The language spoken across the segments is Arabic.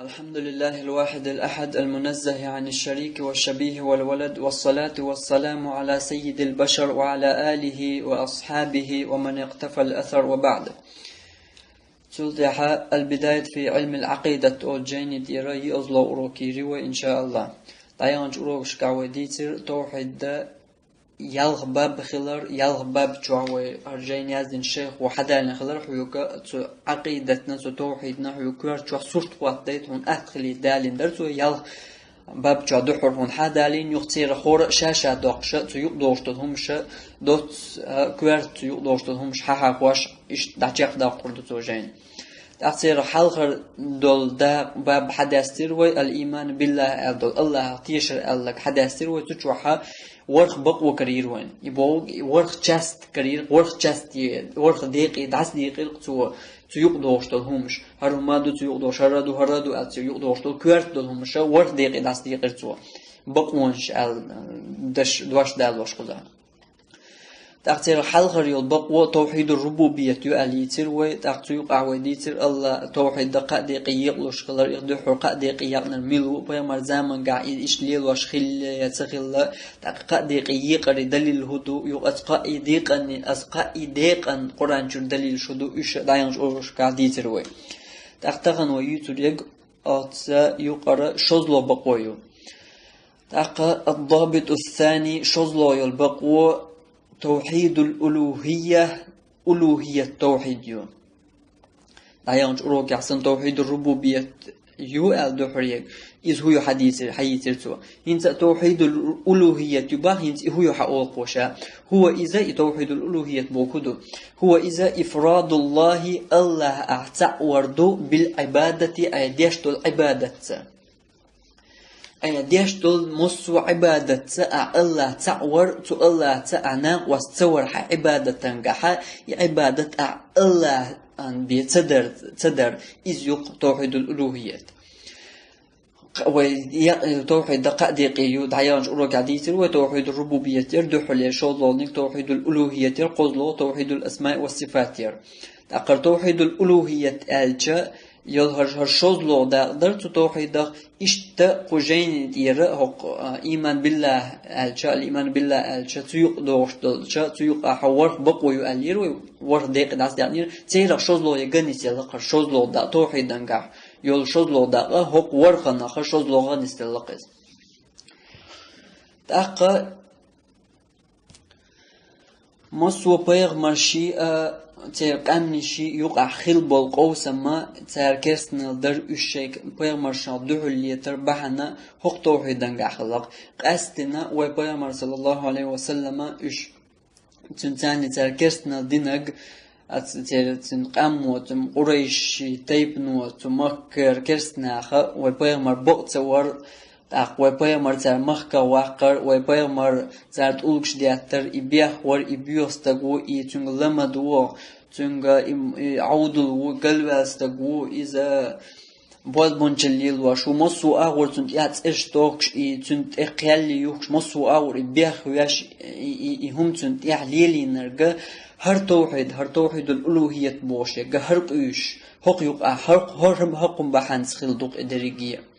الحمد لله الواحد الأحد المنزه عن الشريك والشبيه والولد، والصلاة والسلام على سيد البشر وعلى آله وأصحابه ومن اقتفى الأثر وبعد. تلتحى البداية في علم العقيدة أوجيني ديري أزلو أروكيري وإن شاء الله دايانج أروكش كاوديتر توحيد يالغ باب خلر يالغ باب جوعوي أرجين يازن شيخ وحدالن خلر حيوكا تو عقيدتنا تو توحيدنا حيوكا جو صورت واتديت هون أدخلي دالين در تو يالغ باب جو دحر هون حدالين يختير خور شاشة دوقشة تو يقدوشتد همش دوت كوار تو يقدوشتد همش حاحا خواش إش دعجاق دا قرد تو جين تأثير حلقر دول دا باب حداستير وي الإيمان بالله أدول الله تيشر ألك حداستير وي تجوحا ورخ بق وكرير وين يبغى ورخ جست كرير ورخ جست ورخ دقيق دعس دقيق تو يقدوش تلهمش هرما دو تو يقدوش هردو أت يقدوش تل كورت تلهمش ورخ دقيق دعس دقيق تو بقونش ال دش دوش دالوش كذا تأثير حلقر يلبق توحيد الربوبية يؤليتر وتأثير قعوديتر الله توحيد دقة دقيق لوش خلر يقدر حرقة دقيق نرميلو بيمر زمن قاعد إشليل وش خل يتخل دقة دقيق دليل هدو يقطع دقة أسقى دقة قرآن جل دليل شدو إيش داينج أورش قاعديتر وي تأختغن ويتريق أت يقرأ شزلو بقويو تأخ الضابط الثاني شزلو يلبقو توحيد الألوهية ألوهية التوحيد يو دايانج أروك يحسن توحيد الربوبية يو الدحريك إذ هو حديثر تو هنت توحيد الألوهية يباه هنت هو حقول قوشا هو إذا توحيد الألوهية بوكدو هو إذا إفراد الله أعتع وردو بالعبادة أيديشتو العبادة أي ديش دول مصو عبادة الله تعور تو الله تعنا واستور عبادة تنجح عبادة الله أن بيتدر إذ يق توحيد الألوهية وتوحيد دقيقي دعيانج أروك عديتر وتوحيد الربوبية يردح لشوضلونك توحيد الألوهية قزلو توحيد الأسماء والصفات تأقر توحيد الألوهية ألجا يظهر شوزلو دا درت توحيد إشت قجين ديره إيمان بالله الشاء الإيمان بالله الشاء تيق دوش الشاء تيق حورك بقوي يؤلير وورك دقيق داس دانير تيرا شوزلو يجنيس يلقى شوزلو دا توحيد دنجح يول شوزلو دا هق ورقنا خ شوزلو غنيس تلقى تأقى مسو بيغ مرشي ترقمنشي يقع خلبل قوسما تركسنا در الشيك بيغمر شادوه اللي تربحنا حق توحيدن قخلق قستنا وبيغمر صلى الله عليه وسلم اش تنتاني تركسنا دينق تنقم وتم قريش تيبنو تمكر كرسنا خ وبيغمر بقتصور وبيغمر تر مخك واقر وبيغمر زارت أولكش دياتر إبيح ور إبيوستقو إتنغ لمدو تنغ عودو قلواستقو إذا بود بنجليل وشو مصو أغور تنت يات إشتوكش تنت إقيالي يوكش مصو أغور إبيح وياش إهم تنت يحليلي نرغ هر توحيد الألوهية بوشي هر قيش حق يقع حقم بحانس خلدوق إدريقية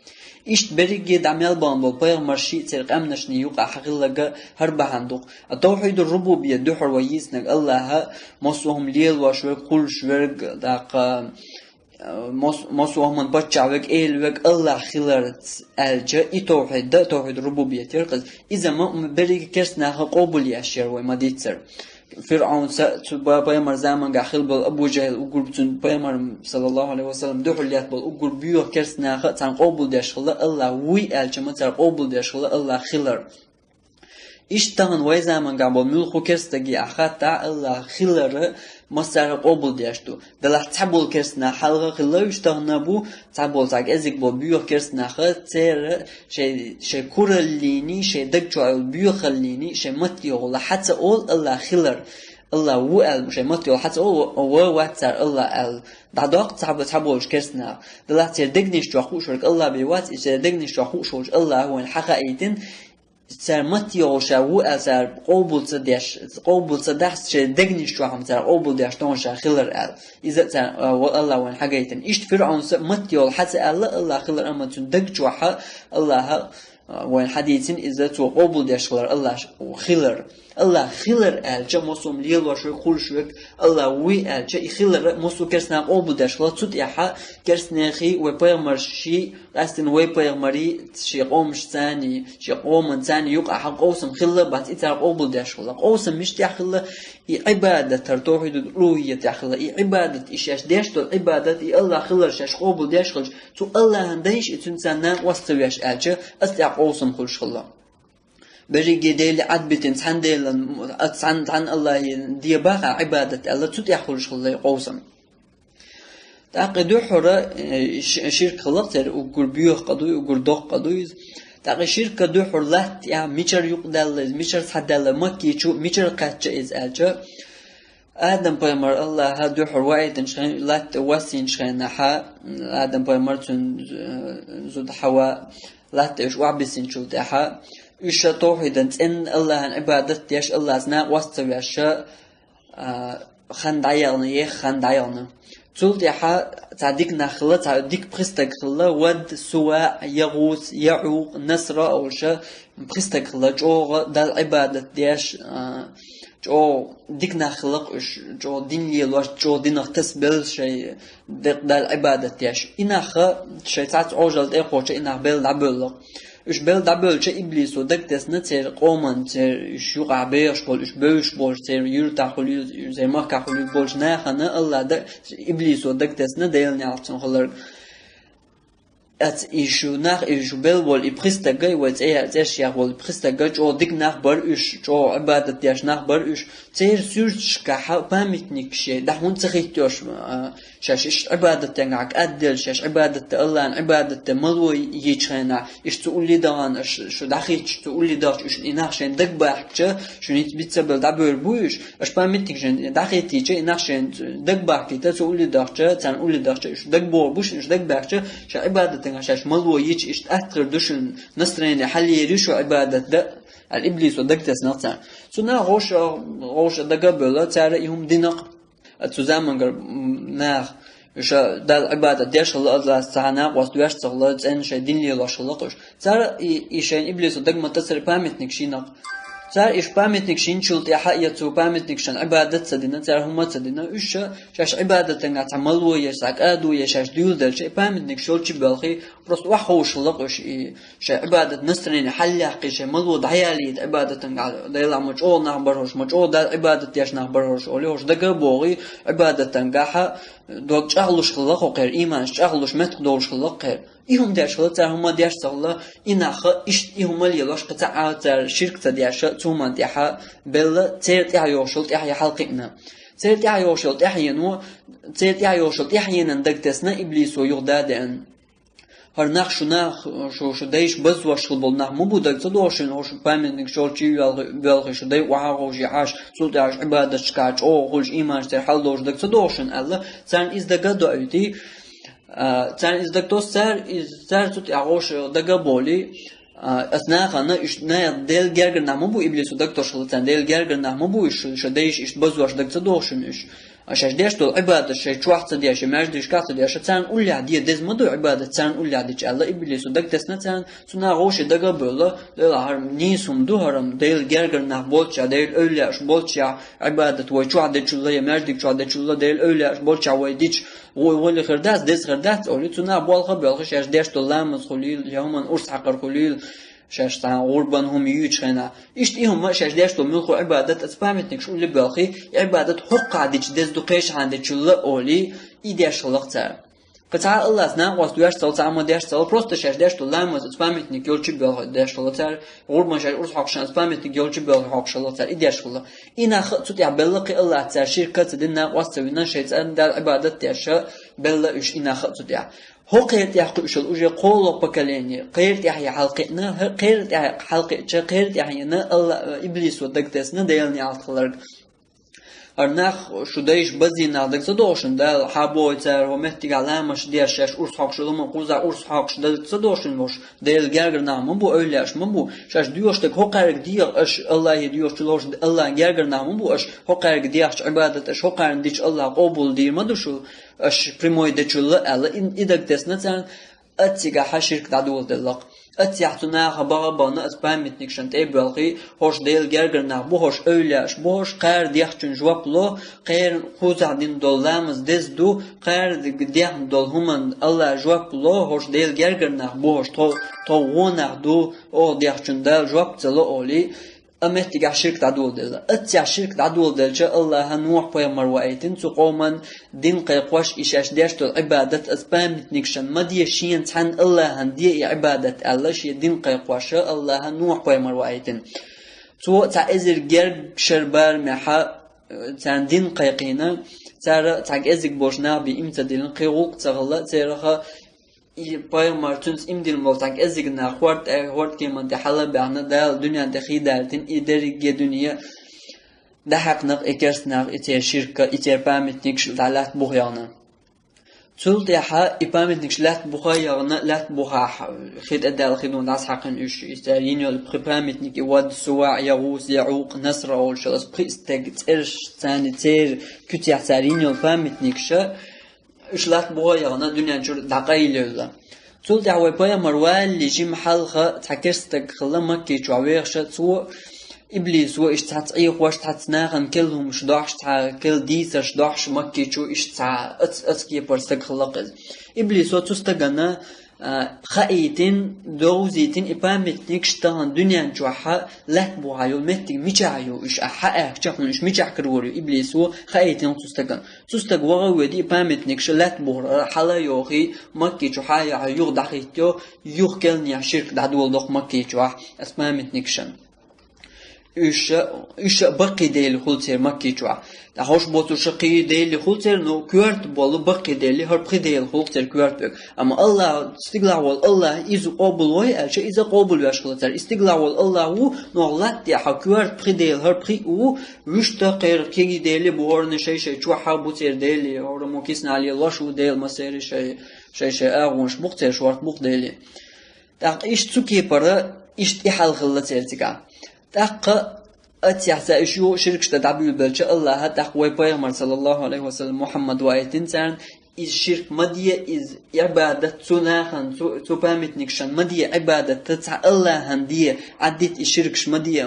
إشت بريجي دعمل بامبل بيغمر شيء ترق أمنشني يوقع حقيقة هرب عندك التوحيد الربوبية دحر ويسنك الله مصوهم ليل وشوك كل شوك داق مصوهم بتشع وك إيل وك الله خلرت الجا توحيد ده توحيد الربوبية ترقص إذا ما بريجي كرسنا قبول يأشير وما ديتر فرعون بيامر زمان قاخل بال أبو جهل أقول بتون بيامر صلى الله عليه وسلم دحر ليات بال أقول بيوه كرسنا خ تان قبول داشخلا الله وي الجمع تان قبول داشخلا الله خلر إشتغن وي زمان قبل ملخو كرستجي أخاتا الله خلر مصدر قبول داشتو دلح تعبول كرسنا حلقة خلا يشتغن أبو تعبول تاج أزيك بال بيوه كرسنا خ تير شيء كورليني شيء دكتور بيوه خليني شيء متيول حتى أول الله خلر الله وقال مش متيول حتى أول واتر الله ال دعوق تعبولش كرسنا دلح تير دقنيش جوخوش ورك الله بيوات إيش دقنيش جوخوش الله هو الحقيقة سر متيوشا وأسر قبول صداش دقني شو عم سر قبول داش تونشا خلر قال إذا سر والله وين حاجيتن إيش فرعون متيول حتى الله خلر أما تندق جوحة الله وين حديثين إذا تو قبول داش خلر الله وخلر الله خلر قال جا مصوم ليل وشوي خول شوك الله وي قال جا خلر مصو كرسنا قبول داش خلر تود يحا كرسنا خي وبيغمر شي أستن وبيغمري شي قومش ثاني شي قوم ثاني يقع حق قوسم خلر بات إتر قبول داش خلر قوسم مش تخلر عبادة ترتوحيد الألوهية تخلر عبادة إيش داش تو عبادة الله خلر شاش قبول داش خلر تو الله هنديش إتنسان وستويش قال جا أستع قوسم خلش خلر بجي جديل عدبتين عن الله دي باقى عبادة الله تتأخر شغله قوسم تأقدو حرة شرك خلقتر وقربيوه قدوي وقردوه قدوي تأقد شرك دو حرة يا ميشر يقدل ميشر صدل مكيشو ميشر قاتش إز أجا آدم بيمر الله هدو حروايت نشين لا توسين شين نحا آدم بيمر تون زود حوا لا تش وعبسين شو تحا إيش توحيدن إن الله عن عبادة يش الله زنا واستوي الشيء خندعيرنا خندعيرنا تقول يحا تعديك نخلة تعديك برستك خلة ود سواء يغوث يعوق نصر أو شيء برستك خلة جو دال عبادة يش جو ديك نخلق جو دين يلوش جو دين تسبل شيء دال عبادة يش إنها شيء تعت عجل إخوة إنها بيل دبل إيش بيل دبل شيء إبليس ودك تسنة تير قومن تير إيش يقع بيش بول إيش بيش بول تير يرتاح خليه زي ما كخليه بولش ناخنا الله ده إبليس ودك تسنة ديل نعرفون خلر at ishu nach ishu bel wol iprista gay wat es ja wol iprista gay o dig nach bar ish o ibadat yash nach bar ish tser surch ka pamitnik she da hun tsikhtyosh shash ish ibadat tangak adel shash ibadat allah ibadat malwo yichena ish tuuli dan shu dakhich tuuli dash ish inach shen dag bahche shunit bitsabel da ber bu ish ash pamitnik jen dakhiti che inach shen dag bahti ta tuuli dash tan uli dash ish dag bo bush ish dag bahche sha ibadat عشان ملو يجي إشتأثر دشن نصرين حل يريشو عبادة ده الإبليس ودكتس نصر سنا غوش دقبله تعرف يهم دينق تزامن قر ناخ إيش ده العبادة ديش الله سعنا وستويش صلى إن شيء دين لي الله شلقش تعرف إيشين إبليس ودق متصر بامتنك شينق تعرف إيش بامتنك شين شلت يحيى تو بامتنك شن عبادة سدينا تعرف هم سدينا إيش شاش عبادة تنع تعملوا يساق أدو يشاش ديول ده شيء بامتنك شلت بالخي بس وحوش لقش إيش عبادة نصرين حل يحقي شيء ملو ضحيالي عبادة تنع ده مش أول نخبرهوش مش أول ده عبادة يش نخبرهوش أوليهوش ده بوغي عبادة تنعها دوك شغلش خلقه غير إيمان شغلش متقدرش خلقه إيهم داش خلطة هم داش صلا إنها إيش إيهم اللي يلاش قطع تر شركة داش توما داها بلا تير يوشل تحيا حلقنا تير يوشل تحيا نو تير يوشل تحيا ندق تسنا إبليس ويغدادن هر شو دايش بس وشل بالنخ مو بدك تدوشن هوش بامنك شو شيء بالغ شو داي وعاوش يعاش صوت عاش عبادة شكاش أو خلش إيمان تر حل دوش دك تدوشن الله سان إز دقة أيتي تان إز دك توس سر توت عاوش دقة بولي أثناء خنا إيش نا ديل جرجر نعمو بو إبليس ودك توشل تان ديل جرجر نعمو بو إيش دايش إيش بس وش دك تدوشن إيش عشان ديش تو عبادة شيء شوحت ديش ماجدش كات ديش تان أولي عدي دز مدو عبادة تان أولي عدي الله إبليس ودك تسنا تان سنا غوش دقة بولا دل هرم نيسوم دو هرم ديل جرجر نحبولتش ديل أولياش بولتش عبادة ويشو عدي شلة ماجدك شو عدي شلة ديل أولياش بولتش ويديش وولي خرداس دز خرداس أولي تنا بالخ بالخش عش ديش تو لامس خليل يوما أرس حقر خليل شاش تان غربان هم يوتشنا إشتيهم ما شاش ديش تو ملخو عبادة أسبامتنك شو اللي بالخي عبادة حق عديش دز دقيش عندك شلة أولي إيديش خلقتها قطع الله سنا واسدوش صل تعمل ديش صل بروست شاش ديش تو لامس أسبامتنك يولش بالخ ديش خلقتها غربان شاش أرس حقشان أسبامتنك يولش بالخ حق شلقتها إيديش خلق إنا خطوت يعبلقي الله تعال شركة دينا واستوينا شيء دال عبادة تيشا بلا إيش إنا خطوت يع هو قيرت يحكي إيش الأوجي قولو بكليني قيرت يحيى حلقنا قيرت حلقة قيرت يحيى نا الله إبليس ودك تسنا ديالني على خلق أرناخ شديش بزينا دك صدوشن ده حابوي تار ومهتي علامش ديشش أرس حق شلون مقوزا أرس حق شد صدوشن وش ديل جرجر نعم بو أوليش مبو شاش ديوش تك هقارك دير أش الله يديوش تلوش الله جرجر نعم بو أش هقارك ديش عبادة أش هقارن ديش الله قبول دير مدوشو أش بريموي ديشول ألا إن إدك تسنتان أتيجا حشرك تعدول دلق أتيحتنا خبر بنا أسبام متنكشن تبلغي هوش ديل جرجرنا بوهش أولياش بوهش قار ديحتن جوابلو قار خوزع دين دولامز دز دو قار ديحن دول همان الله جوابلو هوش ديل جرجرنا بوهش تو ونا دو أو ديحتن دال جواب تلو أولي أمتيجا شرك تعدول دل أتيح شرك تعدول دل جاء الله نوح بيمر وأيتن تقومن دين قيقوش إشاش ديشتو عبادة أسبام متنكشن ما دي شين تحن الله هندي عبادة الله شي دين قيقوش الله نوح بيمر وأيتن تو تعزر جرج شربار محا تان دين قيقينا تاع ازك بوشنا بإمتدلن قيقوق تغلا تيرخا Peygamber tüns imdil moltak ezigna hort keman de hala bana da dünya de xidartin ideri dünya da haqnaq ekersnaq iter şirka iter pamitnik şalat buğyana Tul de ha ipamitnik şalat buğyana lat buğa xid adal xidun das haqin üç ister yinol prepamitnik wad suwa yagus yauq nasra ol şalas pristeg tser saniter kütya sarinol pamitnik şa إشلات بويانا دنيا جور دقيلة تول دعوة بيا مروال اللي جي محلها تحكرستك خلا مكي جوابيخشة تو إبليس وإش تعطيق واش تعتناغن كلهم شداش تع كل ديسر شداش مكي جو إش تع أتكي برستك خلاقز إبليس وتستغنا خايتين دوزيتين إبامتنك شتان دنيا جوحا لات بوعيو متك ميجايو إش أحاك جاكون إش ميجاك كروريو إبليس و خايتين تستغ وغاودي إبامتنك شلات بورا حالا يوخي مكي جوحا يوغ دقيتيو يوغ كلنيا شرك دعدول دوخ مكي جوح أسمامتنك شن إيش بقي ديل خلتير مكي جوا تهوش بوتو شقي ديل خلتير نو كورت بولو بقي ديل هر بقي ديل خلتير كورت بك أما الله استقلال الله إذا قبول وي أشي إذا قبول واش خلتير استقلال الله و نغلط دي حكورت بقي ديل هر بقي و وش تقير كي ديل بورن شيء جوا حبوتير ديل هر ممكن عليه الله شو ديل مسير شيء أغونش بقتير شوارت بق ديل تاق إيش تسكي برا إيش تحل خلتير تيجا تاق أتيحتا إشيو شرك شتدعبي بالجا الله تاق ويبايغمر صلى الله عليه وسلم محمد وآيتين تان إز شرك مدية إز عبادة تناخن تبامتنكشن مدية عبادة تتع الله هندية عدت إشركش مدية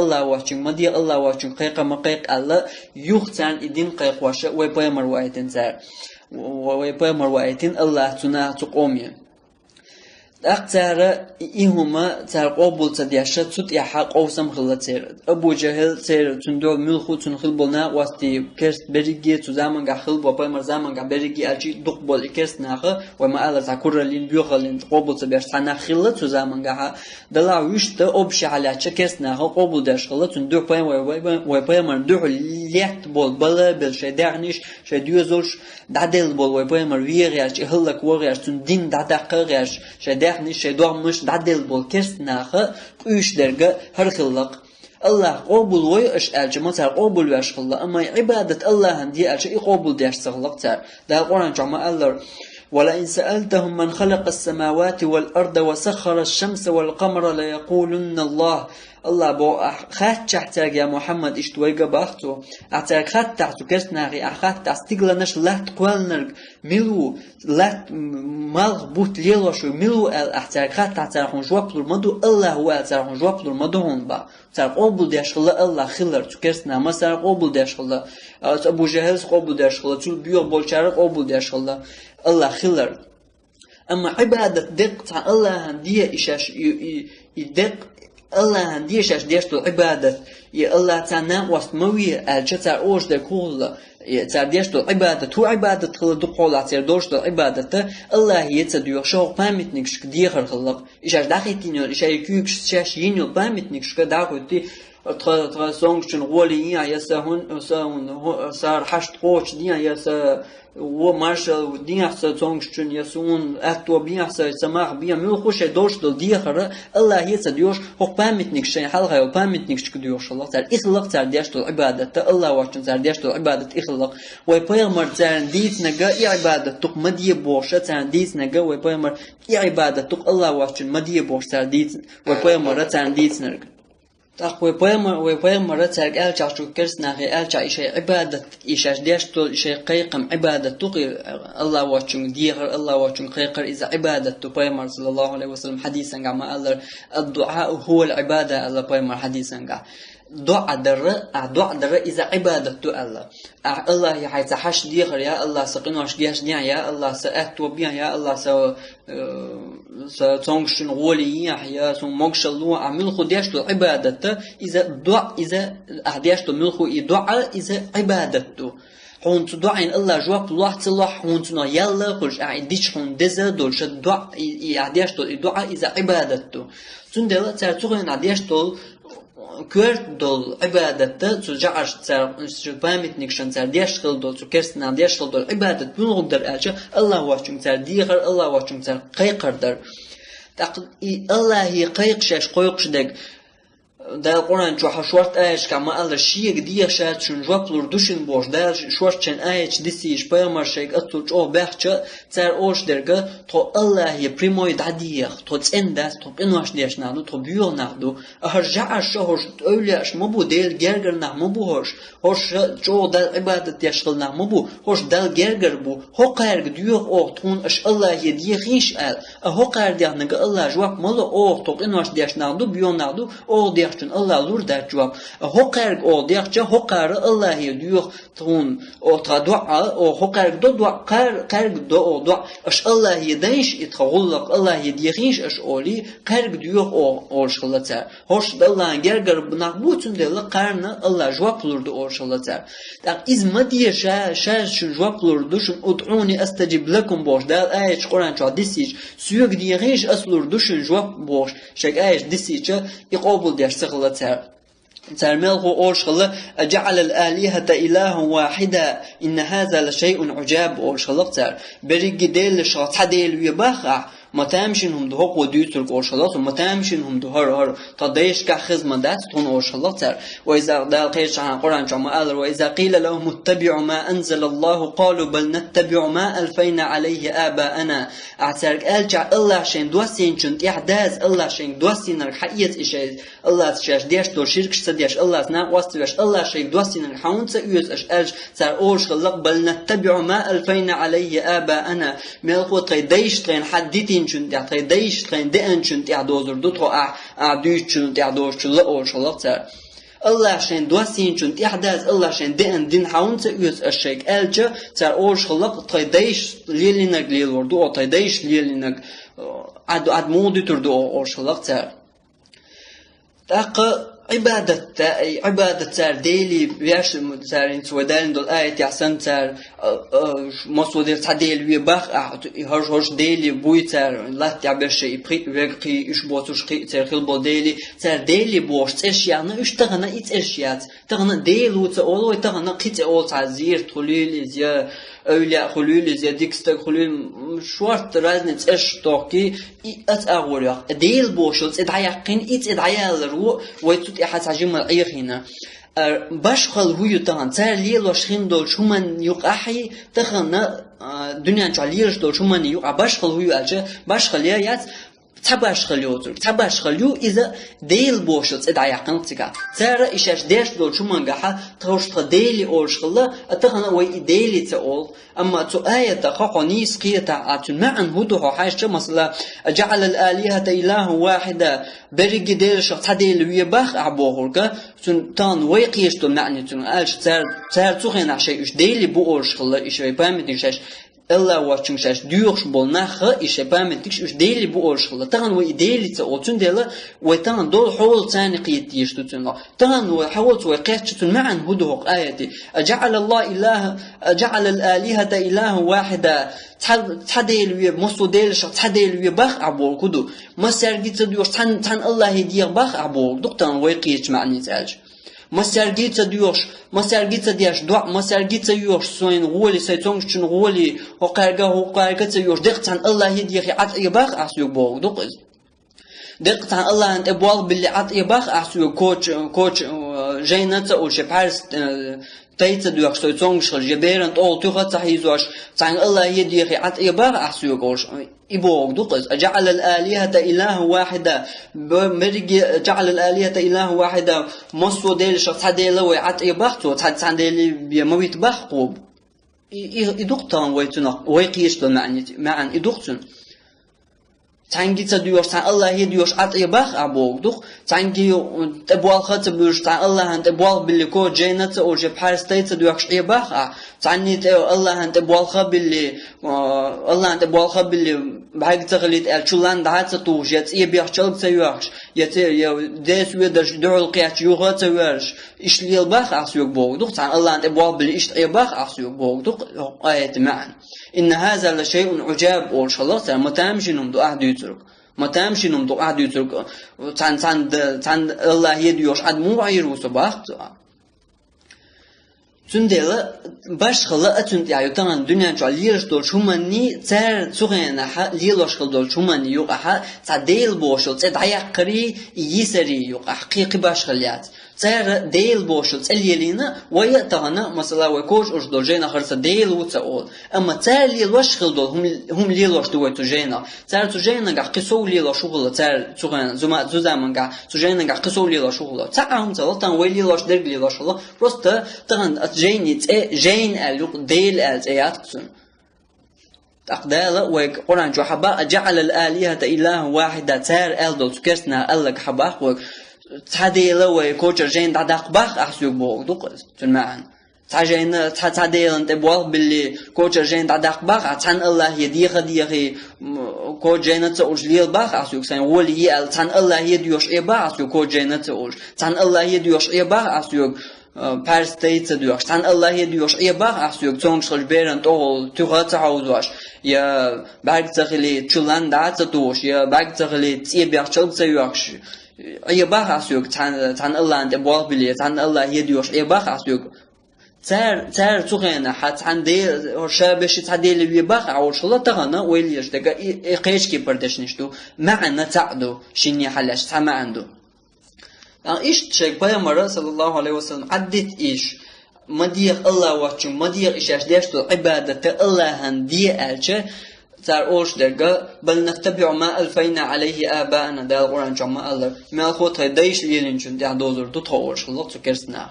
الله واشن مدية الله واشن قيقة مقيق الله يختان إدين قيق واشا ويبايغمر وآيتين تان ويبايغمر وآيتين الله تناخ تقومي أقتار إيهما تار قبول تدياشة تut يحق أوسم خلتير أبو جهل تير تندو ملخو تنخل بنا وستي كرس بريجي تزامن قخل وبايمر زامن قبريجي أجي دقبول إكرس ناخه وما ألا تكرر لين بيوخلين قبول تبيش تنخل تزامن قها دلا ويشت أبش على كرس ناخه قبول داش خلت تندو وبايمر دو ليت بول بلا بالشدارنيش شديوزوش دعدل بول وبايمر ويرياش إهلك ورياش تندين دعدقرياش شدار نش دوامش دعدل بول كرس ناخه üç derge her xillik Allah qabul way ish elçi matar qabul wash xilla ama ibadat Allah'ın diye elçi qabul diyaş sığlık tar da Quran jama Allah ولئن سألتهم من خلق السماوات والأرض وسخر الشمس والقمر ليقولن الله الله بو خات تحتاج يا محمد اشتويجا باختو اعتاك خات تحتو كرسناغي اخات تستقلنش لا تقولنر ملو لا مالغ بوت ليلوشو ملو اعتاك خات تحتاخون جوابلور مدو الله هو اعتاخون جوابلور مدو هون با تاع قبول داشخلا الله خلر تكرسنا مثلا قبول داشخلا ابو جهل قبول داشخلا تو بيو بولچار قبول داشخلا الله خلر اما عباده دق تاع الله هنديه ايشاش يدق الله هنديش اش ديشتو عبادة يا الله تعالى واسموي الجتا اوش ده كل يا ديشتو عبادة تو عبادة خل دقول عتير دوشتو عبادة الله يتديو شو قامتنك شك ديخر خلق ايش اش داخيتينو ايش يكيك شاش ينو قامتنك شك داخوتي ترى سونغشن غولي يا سهون صار حشت قوش ديا يا س ومارشال ديا سونغشن يسون أتوا بيا سماح بيا مو خوش دوش دل ديا خرا الله يسديوش هو بامتنيك شيء حلقة وبامتنيك شكديوش الله تعالى إخلاق تعالى ديش دل عبادة الله واشن تعالى ديش دل عبادة إخلاق ويبيمر تعالى ديت نجا عبادة تق مدي بوشة تعالى ديت نجا ويبيمر عبادة تق الله واشن مدي بوش تعالى ديت ويبيمر تعالى ديت نجا تقوي ويبيمر تعالى ألجع شو كرسنا غي ألجع إشي عبادة إشي ديش دل إشي قيقم عبادة تقي الله واشن ديغر الله واشن قيقر إذا عبادة تبيمر صلى الله عليه وسلم حديثا قام قال الدعاء هو العبادة الله بيمر حديثا قام دعاء در إذا عبادة الله يحيث حش ديغر يا الله سقين واش جيش ديا يا الله سأت وبيا يا الله تونغشن غولي يا سون موكشلو عمل خديش تو عبادته إذا دعاء إذا أحديش تو ملخو دعاء إذا عبادته هون تدعين الله جواب الله تصلح هون تنا يلا خرج أعديش هون دزا دولش دعاء أحديش تو دعاء إذا عبادته تندل ترتوغن أحديش تو كورت دول عبادته تجعش تر بامت نكشن تر ديش خل دول تكرسنا ديش خل دول عبادة بنقول در أجا الله واشون تر ديغر الله واشون تر قيقر در الله هي قيق شاش قيقش دق دال قرآن جو حشورت آيش كما الله شيء ديا شات شن جواب لردوشن بوش دال شورت شن آيش ديسيش بيامر شيء أطول جو بحشة تر أوش درجة تو الله هي بريموي دادية تو تنداس تو بنواش ديش نادو تو بيو نادو أرجع الشهر أولياش مبو ديل جرجر نه مبو هوش جو دال عبادة يشغل نه مبو هوش دال جرجر بو هو قارج ديوخ أو تون أش الله هي ديا خيش آل هو قارج نج الله جواب ملا أو تو بنواش ديش نادو بيو نادو أو ديش الله لور در جواب هو قارج أو ديش هو قار الله هي ديوخ تون أو تدعاء أو هو قارج دو دعاء قارج دو أو دعاء أش الله هي دايش يتخلق الله هي ديخيش أش أولي قارج ديوخ أو شغلته هوش الله جرجر بنقبوتون دل قارنا الله جواب لورد أو شغلته تق إز ما ديش شاش جواب لورد شن أدعوني أستجيب لكم باش دل آيش قرآن شو ديسيج سوق ديخيش أصلورد شن جواب باش شك آيش ديسيج يقابل ديش شغلته تعمل هو أرشخلة أجعل الآلهة إله واحدة إن هذا لشيء عجاب أرشخلة بريق ديل شاطح ديل يباخع ما تامشينهم ده هو ديوترك أرشخلة وما تامشينهم ده هر تدايش كخزمة دات تون أرشخلة وإذا دال قيش عن قرآن جمع قال وإذا قيل لهم اتبعوا ما أنزل الله قالوا بل نتبع ما ألفينا عليه آباءنا أعترك ألجع الله شين دوسين شنت إحداث الله شين دوسين الحقيقة إشي الله تشاش ديش دور شرك شديش الله سنا واستوش الله شين دوسين الحون سيوز أش ألج سار أورش خلق بل نتبع ما ألفينا عليه آباءنا ملقو تيديش تين حديتين شنت تيديش تين دين شنت دوزر دوتو أعدوش شنت دوش شلا أورش خلق سار الله شين دوسين شنت إحداث الله شين دين حون سيوز أشيك ألج سار أورش خلق تيديش ليلينك ليل وردو أو تيديش ليلينك عد مودي تردو أورش خلق سار عبادة سار ديلي بياش سارين سودان دول آية يحسن سار مصودير تعديل ويباخ هرش ديلي بوي سار لا تعبش يبقي يشبوتوش سار خلبو ديلي سار ديلي بوش تشيانا اشتغنا اشيات تغنا ديلو تقولو تغنا قيت اول تعزير تخليل زي أولياء خلول زي ديكستر خلول شوارت رازنت اش توكي اتاغوريا ديل بوشلت ادعيقين ادعيالرو ويتوت احد عجم العير هنا باشخل هو تان تار ليلو شخين دول شومن يقحي تخنا دنيا جاليرش دول شومن يق باشخل هو الجا باشخل يات تباش خليو إذا ديل بوشلت ادعيقين تيجا ترى إيش ديش دول شو من جحا تروش تديلي أورش خلا أتخنا وي ديلي تقول أما تآية تقاقني سقية عتن معن هدوه حاجة مثلا جعل الآلهة إله واحدة بريج ديل شخ تديل ويباخ عبوهرك تان ويقيش دول معني تون ألش تر تخين عشان إيش ديلي بأورش خلا إيش يبامدين شاش الله واشون شاش ديوخش بالنخ إيش بامنتكش إيش ديلي بقولش خلا تغن ويديلي تقولون ديلا وتغن دول حول ثاني قيتيش تون تغن وحاولت وقيتش تون معن هدوه آياتي جعل الآلهة إله واحدة تحديل ويا مصوديل شخ تحديل ويا بخ عبور كدو ما سرقت ديوش تن الله يدير بخ عبور دكتور ويقيتش معني تاج مسرجيت ديوش مسرجيت دياش دوا مسرجيت يوش سوين غولي سيتونش غولي وقارجة يوش دقت عن الله يدي خي عط يباخ أسيو بو دقز دقت عن الله أنت بوال باللي عط يباخ أسيو كوتش جينات أو شبارس تيت ديوش سيتونش جبيرن أو تغط صحيزوش عن الله يدي خي عط يباخ أسيو كوش إبوغ دقز جعل الآلهة إله واحدة مرجع جعل الآلهة إله واحدة مصو ديل شخص ديل ويعت يبختو تحد ديل بيموت بخقوب يدقتان ويتنا ويقيش معن يدقتن تانجي تديوش تان الله يديوش عط يبخ أبوغ دق تانجي تبوال خطبوش تان الله أنت بوال باللي كو جينة أو جبحار ستيت تديوش يبخ تاني الله أنت بوال خب باللي الله أنت بوال خب باللي بحاجة تغليت الشلان دعات توش يبيخ شلق تيوش ديس ويدرش دعو القياش يوغا تيوش إيش لي البخ أسيوك بوغ دق تان الله أنت بوال باللي إيش يبخ أسيوك بوغ دق آية معا إن هذا لشيء عجاب أول شلق متامشنهم دو أحد يترك متامشنهم دو أحد يترك تان الله يديوش عد مو عيرو صباح تندل باش خلا أتند يعني تمام الدنيا جو ليرش دول شو مني تر سخنة ح ليرش خل دول شو مني يوقع ح تعديل بوشل تعدي قري يسري يوقع حقيقي باش خليات تر ديل بوشل تليلينا ويتهنا مثلا ويكوش أش دول جينا خرص ديل وتقول أما تر ليرش خل دول هم ليرش دول تجينا تر تجينا قا قصو ليرش شغل تر سخنة زمان قا تجينا قا قصو ليرش شغل تعهم تلاتان ويليرش درج ليرش الله بس تهن جين اللق ديل الزياتكسون تقداله وقرآن جو حبا جعل الآلهة إله واحدة تار ألدو تكسنا ألق حباق وتحديله وكوشر جين دعداق باق أحسيوك بوغ دوقز تنمعن تعديله انت بوال باللي كوشر جين دعداق باق تان الله يديخي كو جينة تأوش ليل باق أحسيوك سين ولي يأل تان الله يديوش إباق أحسيوك كو جينة تأوش تان الله يديوش إباق أحسيوك Pers teica diyor. Sen Allah diyor. Ya bak asıyor. Sonuçlar beren tol. Tüha tağuzwaş. Ya belki zahili çulan dağıtsa doğuş. Ya belki zahili tiyebiyak çalıksa yok. Ya bak asıyor. Sen Allah'ın de bol biliyor. Sen Allah diyor. Ya bak asıyor. تار تغنى حتى عندي شابش تعديل بيباخ أو شلا تغنى ويليش دقا إيش كي بردش نشتو معنا تعدو شيني حلاش تما عنده إيش شيء بيامر صلى الله عليه وسلم عدت إيش مديق الله واتشو مديق إيش ديشتو عبادة الله هندي ألشة تار أوش دقا بل نتبع ما ألفينا عليه آباءنا ده القرآن جمع الله ما الخوت هيدايش ليلينشون ده دوزر دو تاورش الله تكرسنا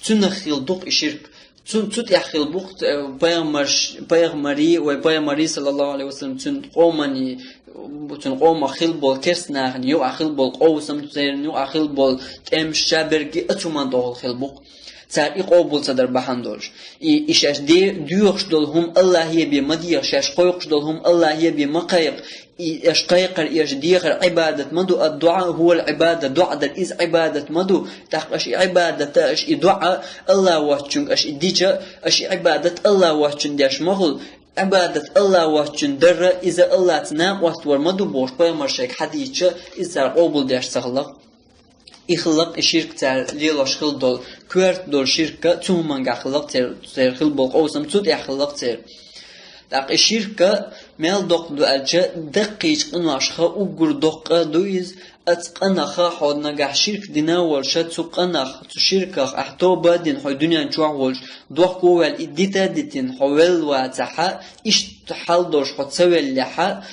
تنخيل دوق إشيرك تut يخيل بوقت بيغمري وبيغمري صلى الله عليه وسلم تن قومني تن قوم خيل بول كرسنا يو أخيل بول قوسم تزين يو أخيل بول تم شابرجي أتومان دول خيل بوق تار إقابل صدر بحندورش إيش ديوخش دولهم الله يبي مدير شاش قيقش دولهم الله يبي مقايق إيش قيقر إيش ديقر عبادة مدو الدعاء هو العبادة دعاء در إز عبادة مدو تاخش عبادة إيش دعاء الله واتشن إيش ديجا إيش عبادة الله واتشن ديش مغل عبادة الله واتشن در إذا الله تنام واتور مدو بوش بيمرشيك حديثة إذا قابل ديش تغلق إخلاق الشرك تار ليلاش خل دول كورت دول شركة تومان خلاق تار خل بول قوسم تود إخلاق تار دق الشركة مال دق دو ألجا دقيق إنواشخا وجر دق دويز أتقنخا حدنا جح شرك دينا ورشة تقنخ تشركة أحتوبة دين حي دنيا جوا ولش دوقو والإديتا دين حوال واتحا إيش تحل دوش حتسوي اللحا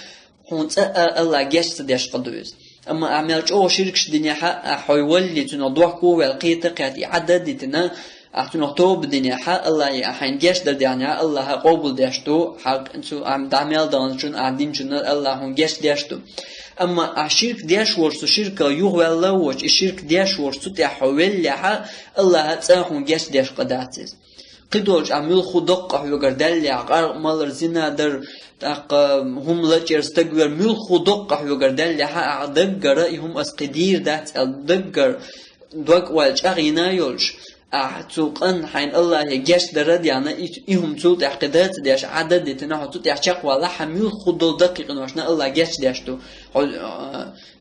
حنت الله جش تديش قدويز أما أعمال أو شركش دنيا حيول اللي تنضوح قوة القيت قاتي عدد تنا أتنقطو بدنيا حق الله يحين جيش در دنيا الله قبول داشتو حق أنتو عم دعمل دانشون عدين جن الله هم جيش داشتو أما الشرك ديش ورث شركة يغوى الله وش الشرك ديش ورث تحول لها الله تأهم جيش داش قداتيز قدوش عمل خدق يقدر دل عقار مال زنا در هم لجر استقبل مل خدق يقدر دل لها عدقر هم أسقدير دات الدقر دوك والج أغينا يولش أحتوقن حين الله يجش درد يعني إهم تود عقدات ديش عدد ديتنا حطوط يحشق والله حميل خدول دقيق نوشنا الله جش ديشتو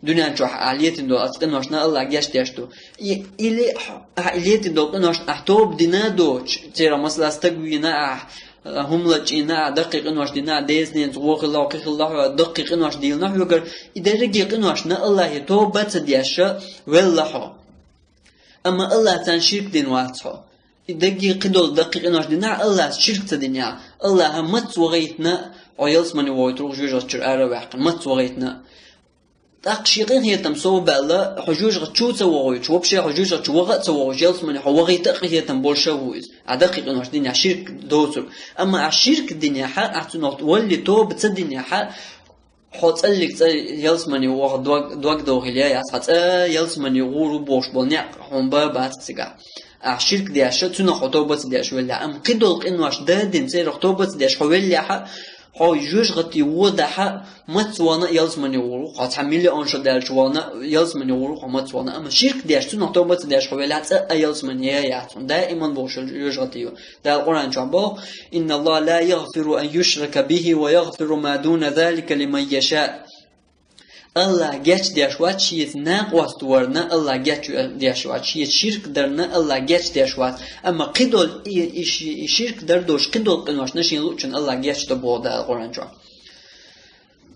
دنيا نشوح عالية دول أتقن نوشنا الله جش ديشتو إلي عالية دول نوش أحتوب دينا دوش ترى مثلا استقوينا هم لجينا دقيق نوش دينا ديزنين زوق الله وقيق الله دقيق نوش ديلنا يقول إذا رجيق نوشنا الله يتوبة ديشة والله أما الله تان شرك دين واتها دقيق قدول دقيق نوش دينا الله شرك تدنيا الله مت وغيتنا عيلس من ويتروح جوجة شرعة واحد مت وغيتنا تقشيقين هي تمسو بألا حجوج غتشو تسوغوش وبشي حجوج غتشوغ تسوغوش يلس من حوغي تقي هي تنبولشا ويز دقيق نوش دنيا شرك دوتر أما الشرك دنيا حق أعتنوت ولي توب تدنيا حق حط قلك يلس من واحد دوق دوغيليا ياسحت يلس من يغورو بوش بولنيا هم بابات تسيقا الشرك دياش تنا خطوبة دياش ولا أم قدول إنواش دادين سير خطوبة دياش حولي حق هاي جوج غتي وضح متوانا يلس من يغورو قات حميلي أنشا دالش وانا يلس من يغورو متوانا أما شرك دياش تنا خطوبة دياش حولي حتى يلس من ياتون دائما بوش جوج غتي دا القرآن جابه إن الله لا يغفر أن يشرك به ويغفر ما دون ذلك لمن يشاء الله جاتش دياشوات شيء ناقوات ورنا الله جاتش دياشوات شيء شرك درنا الله جاتش دياشوات أما قدول شرك دردوش قدول قنوش نشين لوچن الله جاتش تبودا القرآن جوا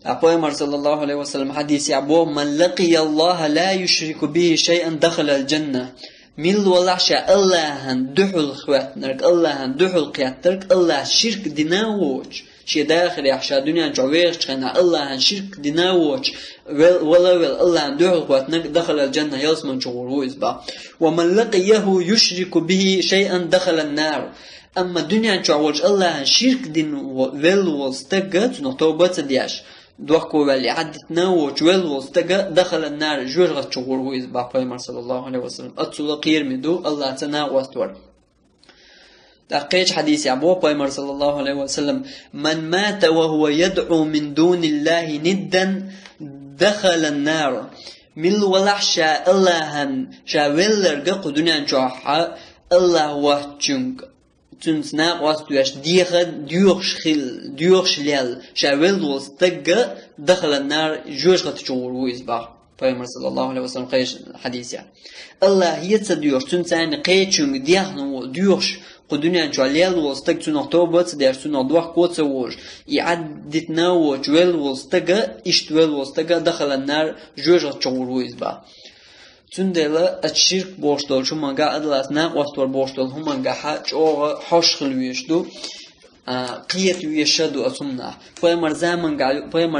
أبو صلى الله عليه وسلم حديث أبو من لقي الله لا يشرك به شيئا دخل الجنة ميل ولعشا الله هن دحل خواتنرك الله هن دحل قياترك الله شرك ديناوش شي داخل يحشا دنيا جويش خنا الله هن شرك ديناوش ولا الله هن دحل خواتنرك دخل الجنة يلسمن شغورو إزبا ومن لقيه يشرك به شيئا دخل النار أما دنيا جويش الله هن شرك دين والستقت نطوبة دياش دوخكو واللي عدتنا وجوال وستجا دخل النار جوجة شغور ويز بابا صلى الله عليه وسلم أتصل قير مدو الله تنا واستور تقيج حديث أبو بابا صلى الله عليه وسلم من مات وهو يدعو من دون الله ندا دخل النار مل ولحشا الله شاولر قق دنيا جوحا الله وحجنك تنسنا واستوش ديوخش ليل شاول وستجا دخل النار جوش غتشور ويزبا فيمر صلى الله عليه وسلم قيش حديث يعني الله يتصديوش تنسان قيتشون ديخنو ديوخش قدنيا جواليل وستج تنقطوبت دير تنقضوح قوت ووش يعدتنا وجوال وستجا اشتوال وستجا دخل النار جوش غتشور ويزبا تندلا الشرك بوشتول شو من قاعد لاتنا وستور بوشتول هم من قاعد أو حش خلويشدو قيت ويشدو أصمنا فيمر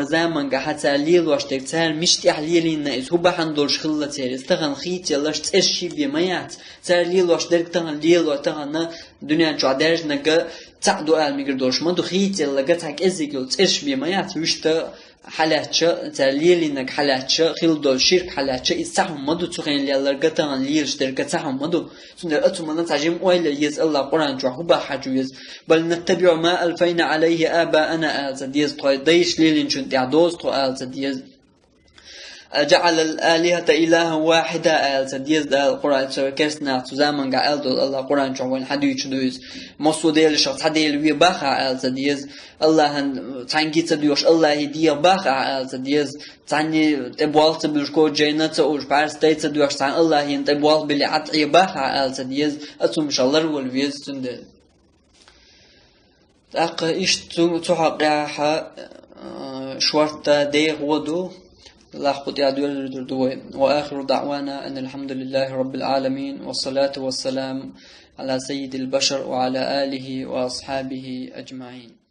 زمان قاعد تعليل واشتك تعال مش تعليل الناس هو بحندولش خلة تير استغن خيت يلاش تأشي بيميات تعليل واشتك تغليل وتغنا دنيا جادرج نجا تعدو على ميقدرش ما دو خيت يلا قتك إزيكل تأش بيميات وشتا حالاتشا تعليل إنك حالاتشا خيل دول شرك حالاتشا إستحهم مدو تخين ليالر قطعن ليرش در قطعهم مدو سندر أتمنى تعجم وإلا يز الله قرآن جوحو باحجو يز بل نتبع ما ألفين عليه آباءنا آلزد يز طوي ديش ليلين شنت يعدوز طو آلزد يز جعل الآلهة إلها واحدة آلزد يز دا القرآن سوكسنا تزامن قا آلدو الله قرآن جوحوين حدو يشدويز مصو ديل شخص حديل وي باخا آلزد يز الله تانجي تديوش الله يديه باخا آلزد يز تاني تبوال تبلشكو جينة تأوش بارس تاي تديوش تان الله ين تبوال بلي عطعي باخا آلزد يز أتوم شالر والويز تندل تاق إيش تحقيها شوارتا ديغ ودو الله خد يعدو دوي وآخر دعوانا أن الحمد لله رب العالمين والصلاة والسلام على سيد البشر وعلى آله وأصحابه أجمعين.